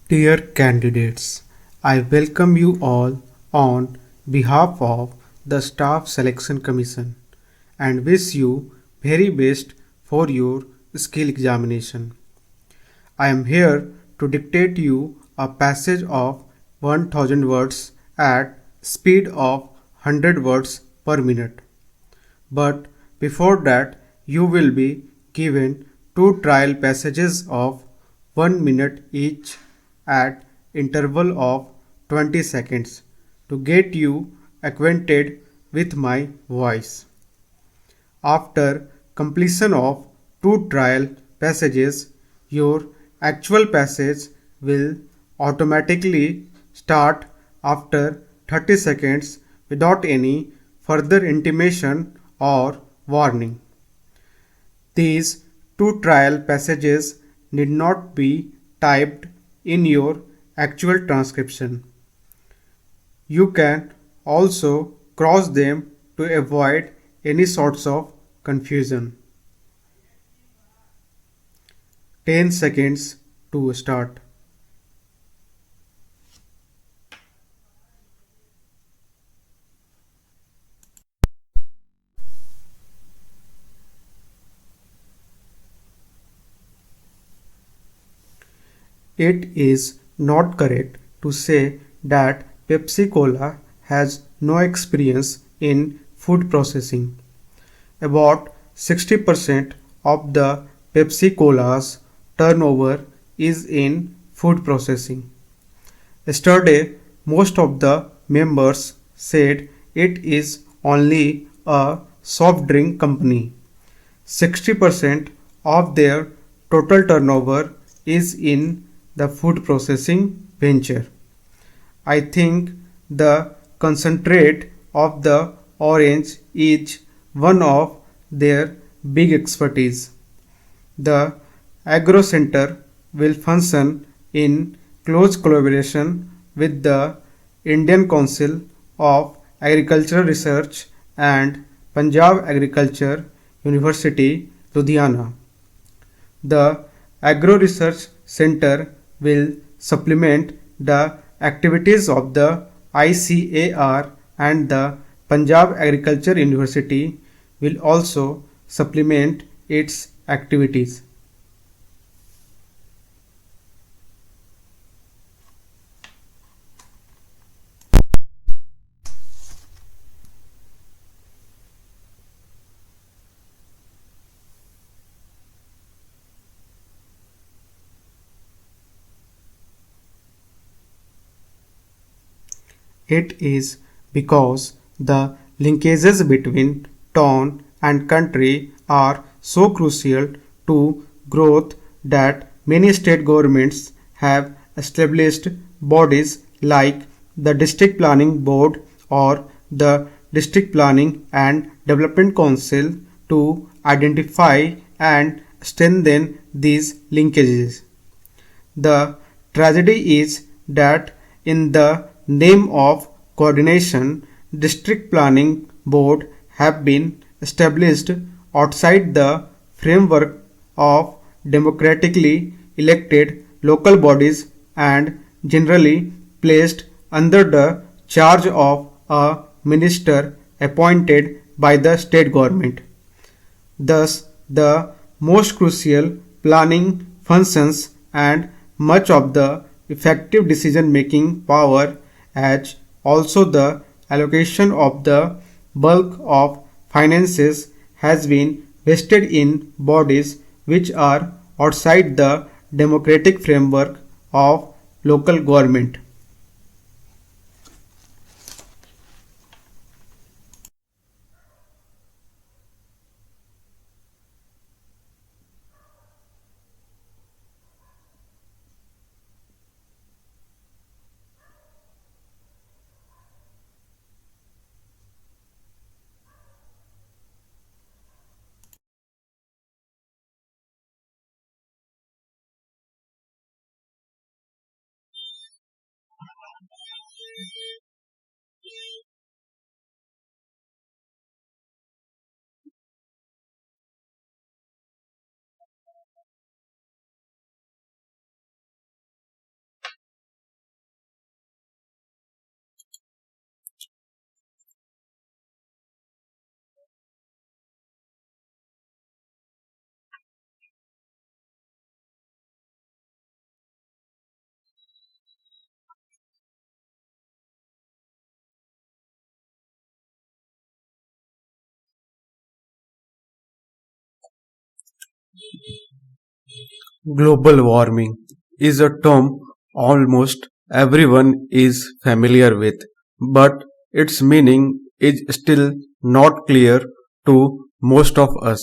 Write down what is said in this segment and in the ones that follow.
Dear candidates, I welcome you all on behalf of the Staff Selection Commission and wish you very best for your skill examination. I am here to dictate you a passage of 1000 words at speed of 100 words per minute. But before that, you will be given two trial passages of 1 minute each at interval of 20 seconds to get you acquainted with my voice. After completion of two trial passages, your actual passage will automatically start after 30 seconds without any further intimation or warning. These two trial passages need not be typed in your actual transcription. You can also cross them to avoid any sorts of confusion. 10 seconds to start. It is not correct to say that Pepsi Cola has no experience in food processing. About 60% of the Pepsi Cola's turnover is in food processing. Yesterday, most of the members said it is only a soft drink company. 60% of their total turnover is in the food processing venture. I think the concentrate of the orange is one of their big expertise. The Agro Center will function in close collaboration with the Indian Council of Agricultural Research and Punjab Agriculture University, Ludhiana. The Agro Research Center will supplement the activities of the ICAR, and the Punjab Agriculture University will also supplement its activities. It is because the linkages between town and country are so crucial to growth that many state governments have established bodies like the District Planning Board or the District Planning and Development Council to identify and strengthen these linkages. The tragedy is that in the name of coordination, district planning board have been established outside the framework of democratically elected local bodies and generally placed under the charge of a minister appointed by the state government. Thus, the most crucial planning functions and much of the effective decision making power, as also the allocation of the bulk of finances, has been vested in bodies which are outside the democratic framework of local government. Global warming is a term almost everyone is familiar with, but its meaning is still not clear to most of us.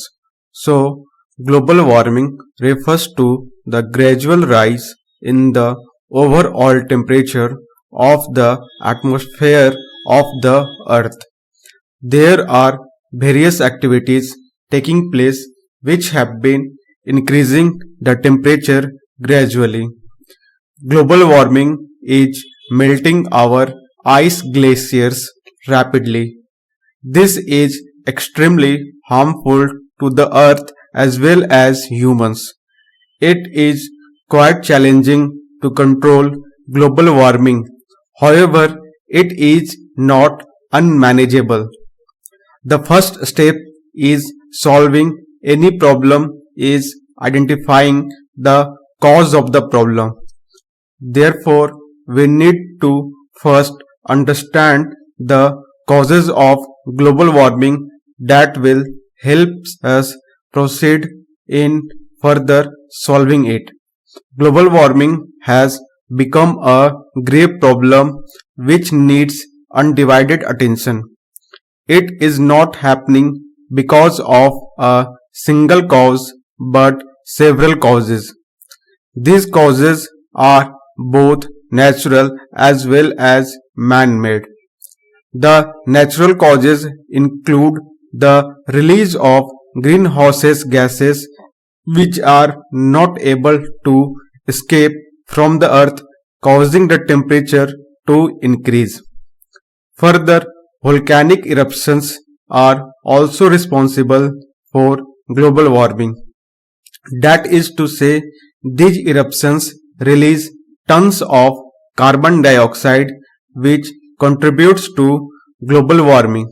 So, global warming refers to the gradual rise in the overall temperature of the atmosphere of the earth. There are various activities taking place which have been increasing the temperature gradually. Global warming is melting our ice glaciers rapidly. This is extremely harmful to the earth as well as humans. It is quite challenging to control global warming. However, it is not unmanageable. The first step is solving any problem is identifying the cause of the problem. Therefore, we need to first understand the causes of global warming that will help us proceed in further solving it. Global warming has become a grave problem which needs undivided attention. It is not happening because of a single cause but several causes. These causes are both natural as well as man-made. The natural causes include the release of greenhouse gases which are not able to escape from the earth, causing the temperature to increase. Further, volcanic eruptions are also responsible for global warming. That is to say, these eruptions release tons of carbon dioxide which contributes to global warming.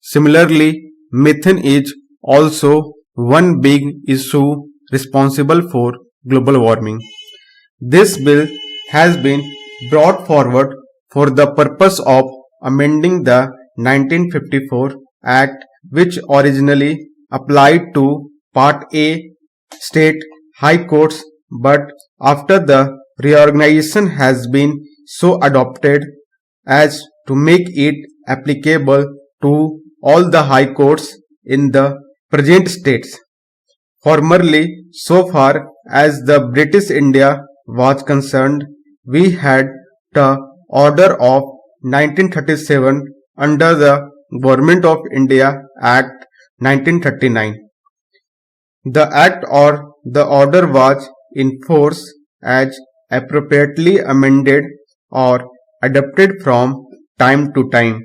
Similarly, methane is also one big issue responsible for global warming. This bill has been brought forward for the purpose of amending the 1954 Act which originally applied to Part A state high courts, but after the reorganization has been so adopted as to make it applicable to all the high courts in the present states. Formerly, so far as the British India was concerned, we had the Order of 1937 under the Government of India Act 1939. The Act or the order was in force as appropriately amended or adapted from time to time.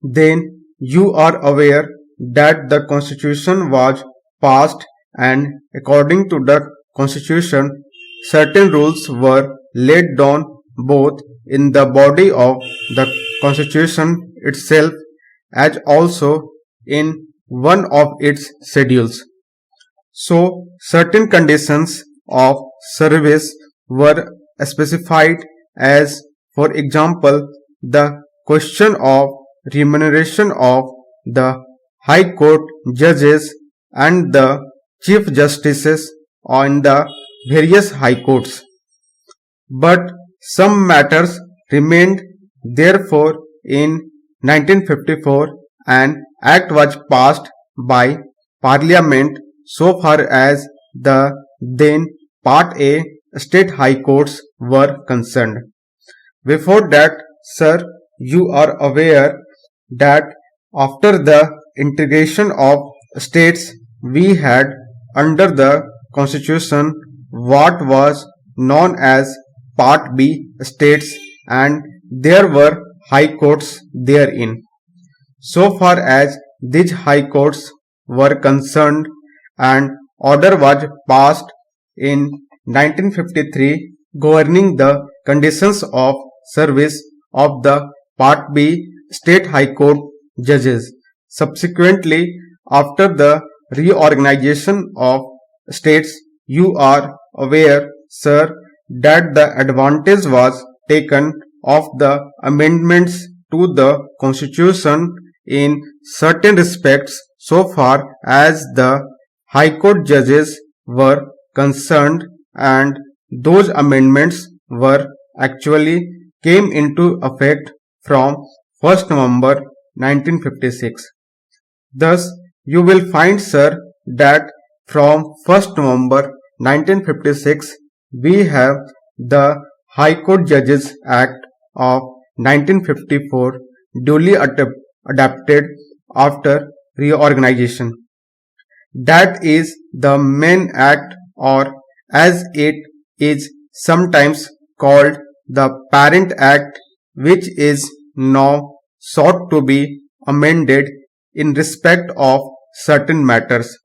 Then you are aware that the Constitution was passed and according to the Constitution certain rules were laid down both in the body of the Constitution itself as also in one of its schedules. So, certain conditions of service were specified as, for example, the question of remuneration of the High Court judges and the Chief Justices on the various High Courts. But some matters remained. Therefore, in 1954, an act was passed by Parliament so far as the then Part A state high courts were concerned. Before that, sir, you are aware that after the integration of states, we had under the constitution what was known as Part B states and there were high courts therein. So far as these high courts were concerned, an order was passed in 1953 governing the conditions of service of the Part B State High Court judges. Subsequently, after the reorganization of states, you are aware, sir, that the advantage was taken of the amendments to the constitution in certain respects so far as the High Court judges were concerned, and those amendments were actually came into effect from 1st November 1956. Thus, you will find, sir, that from 1st November 1956 we have the High Court Judges Act of 1954 duly adapted after reorganization. That is the main act, or as it is sometimes called the Parent Act, which is now sought to be amended in respect of certain matters.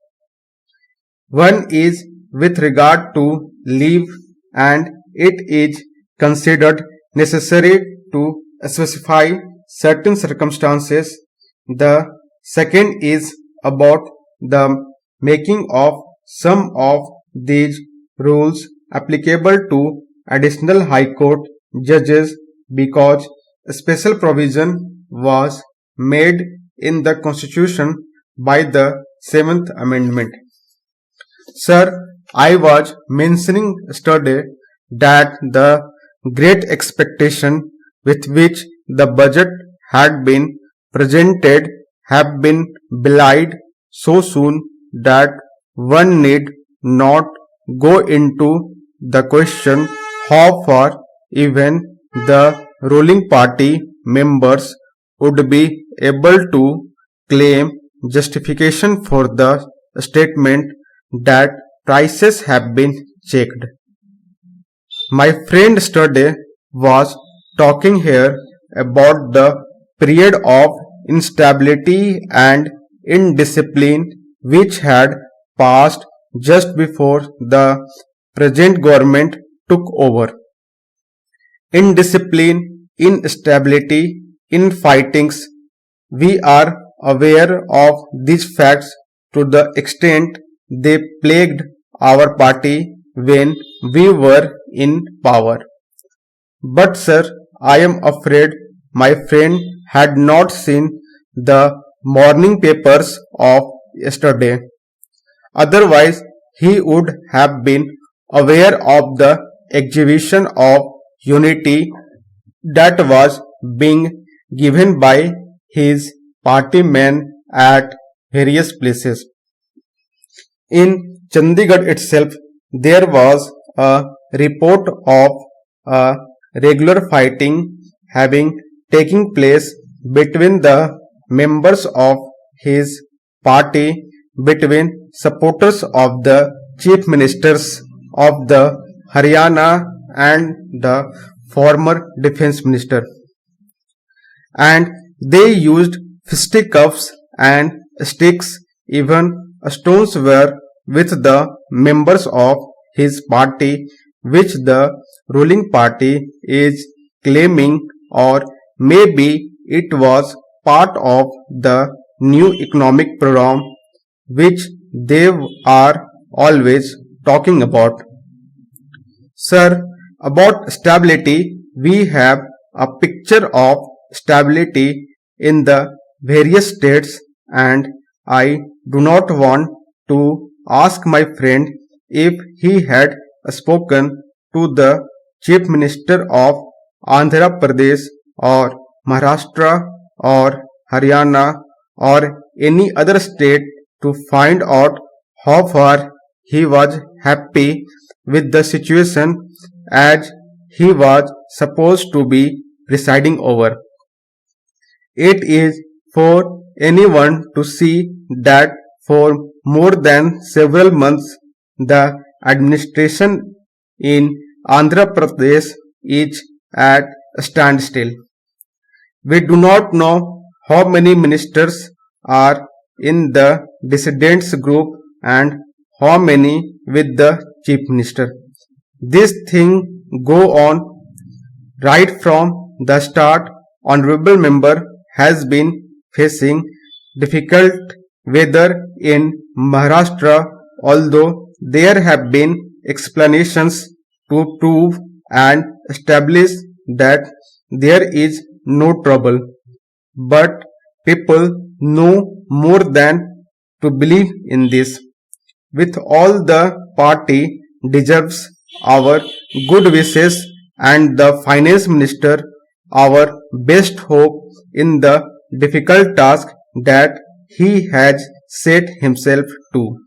One is with regard to leave, and it is considered necessary to specify certain circumstances. The second is about the making of some of these rules applicable to additional High Court judges, because a special provision was made in the Constitution by the 7th Amendment. Sir, I was mentioning yesterday that the great expectation with which the budget had been presented have been belied so soon that one need not go into the question how far even the ruling party members would be able to claim justification for the statement that prices have been checked. My friend yesterday was talking here about the period of instability and indiscipline which had passed just before the present government took over. Indiscipline, instability, infightings, we are aware of these facts to the extent they plagued our party when we were in power. But sir, I am afraid my friend had not seen the morning papers of yesterday. Otherwise, he would have been aware of the exhibition of unity that was being given by his party men at various places. In Chandigarh itself, there was a report of a regular fighting having taken place between the members of his party, between supporters of the chief ministers of the Haryana and the former defense minister, and they used fisticuffs and sticks, even stones were with the members of his party, which the ruling party is claiming, or maybe it was part of the new economic program which they are always talking about. Sir, about stability, we have a picture of stability in the various states, and I do not want to ask my friend if he had spoken to the chief minister of Andhra Pradesh or Maharashtra or Haryana or any other state to find out how far he was happy with the situation as he was supposed to be presiding over. It is for anyone to see that for more than several months the administration in Andhra Pradesh is at a standstill. We do not know how many ministers are in the dissidents group and how many with the chief minister. This thing go on right from the start. Honorable member has been facing difficult weather in Maharashtra, although there have been explanations to prove and establish that there is no trouble. But people know more than to believe in this. with all the party deserves our good wishes and the finance minister our best hope in the difficult task that he has set himself to.